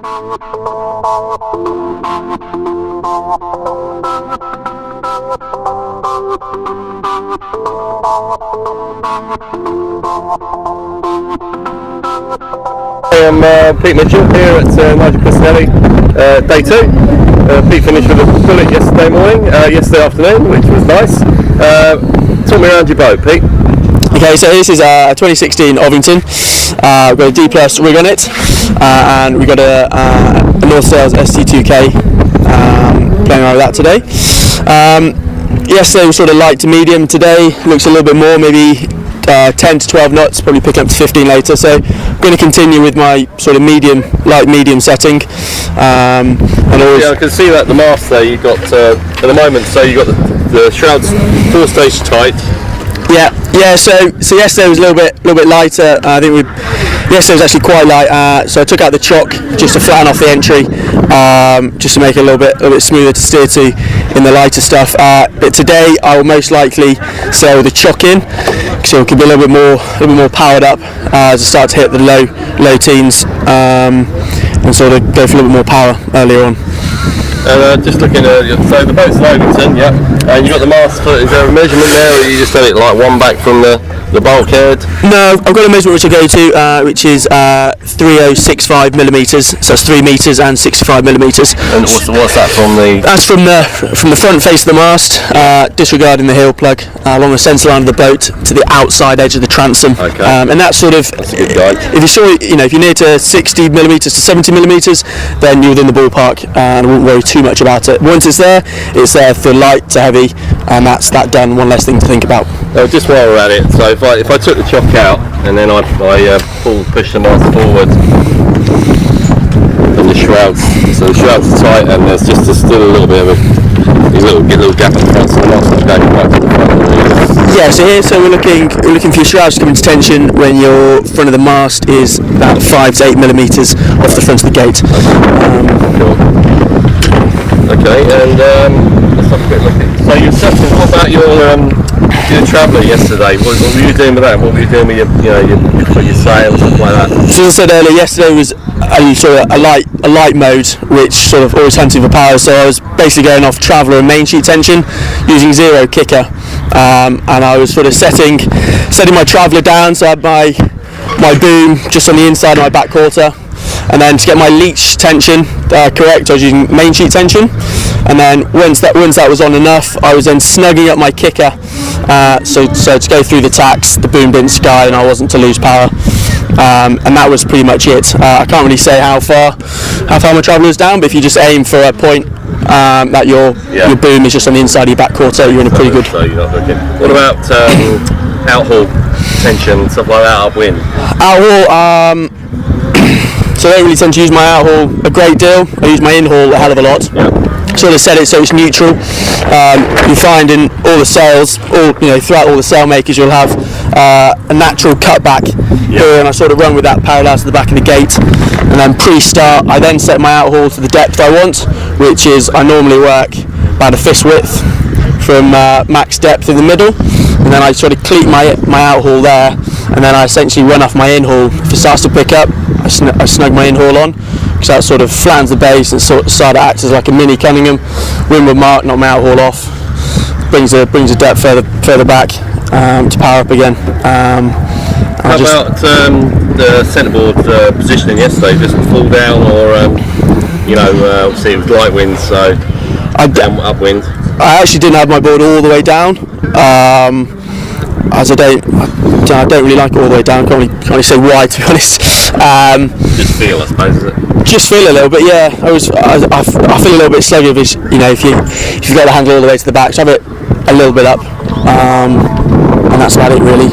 I'm Pete Mitchell here at WPNSA, day 2. Pete finished with a bullet yesterday afternoon, which was nice. Talk me around your boat, Pete. Okay, so this is a 2016 Ovington. We've got a D plus rig on it, and we've got a North Sails ST2K playing around with that today. Yesterday was sort of light to medium. Today looks a little bit more, maybe 10 to 12 knots, probably picking up to 15 later. So I'm going to continue with my sort of light medium setting. And yeah, I can see that the mast there you got at the moment. So you got the shrouds 4 stage tight. Yeah. So yesterday was a little bit lighter. I think yesterday was actually quite light. So I took out the chock just to flatten off the entry, just to make it a little bit smoother to steer to in the lighter stuff. But today I will most likely sail with the chock in, so it could be a little bit more powered up to start to hit the low teens, and sort of go for a little bit more power earlier on. And just looking at so the boat's Ovington, yeah. And you got the mast foot. Is there a measurement there, or you just had it like one back from the bulkhead? No, I've got a measurement which I go to, which is 3065 millimeters. So that's 3 meters and 65 millimeters. And what's that from the? That's from the front face of the mast, disregarding the heel plug, along the centre line of the boat to the outside edge of the transom. Okay. And that's sort of. That's a good guide. If you saw, if you're near to 60 millimeters to 70 millimeters, then you're within the ballpark, and I wouldn't worry too much about it. Once it's there for light to heavy, and that's that done. One less thing to think about. Just while we're at it, so if I took the chock out and then I push the mast forward and the shrouds, so the shrouds are tight and there's still a little bit of a little gap in the front, so the mast is going right to the front. Yeah, so we're looking for your shrouds to come into tension when your front of the mast is about 5 to 8 millimeters off the front of the gate. Cool. Okay, and let's have a quick look at. So you're setting. What about your traveller yesterday? What were you doing with that? What were you doing with your sails and stuff like that? So as I said earlier, yesterday was a light mode, which sort of always hunting for power. So I was basically going off traveller and main sheet tension using 0 kicker, and I was sort of setting my traveller down. So I had my boom just on the inside of my back quarter. And then to get my leech tension correct, I was using main sheet tension. And then once that was on enough, I was then snugging up my kicker, so to go through the tacks, the boom didn't sky, and I wasn't to lose power. And that was pretty much it. I can't really say how far my traveller is down, but if you just aim for a point that your boom is just on the inside of your back quarter, you're in a pretty good. So you're not looking. What about outhaul tension, stuff like that, upwind? Outhaul. So I don't really tend to use my outhaul a great deal. I use my inhaul a hell of a lot. Yep. Sort of set it so it's neutral. You find in all the sails, throughout all the sail makers, you'll have a natural cutback here, and I sort of run with that parallel to the back of the gate. And then pre-start, I then set my outhaul to the depth I want, which is I normally work about a fist width from max depth in the middle, and then I sort of cleat my outhaul there, and then I essentially run off my inhaul. If it starts to pick up, I snug my inhaul on, because that sort of flattens the base and sort of acts as like a mini Cunningham. Windward mark, knock my outhaul off, brings the depth further back to power up again. How about the centreboard positioning yesterday? Just fall down, or obviously it was light wind, so upwind. I actually didn't have my board all the way down, as I don't really like it all the way down. Can't really say why, to be honest. Just feel, I suppose, is it? Just feel a little bit, yeah. I feel a little bit sluggish, if you get the handle all the way to the back. So have it a little bit up, and that's about it, really.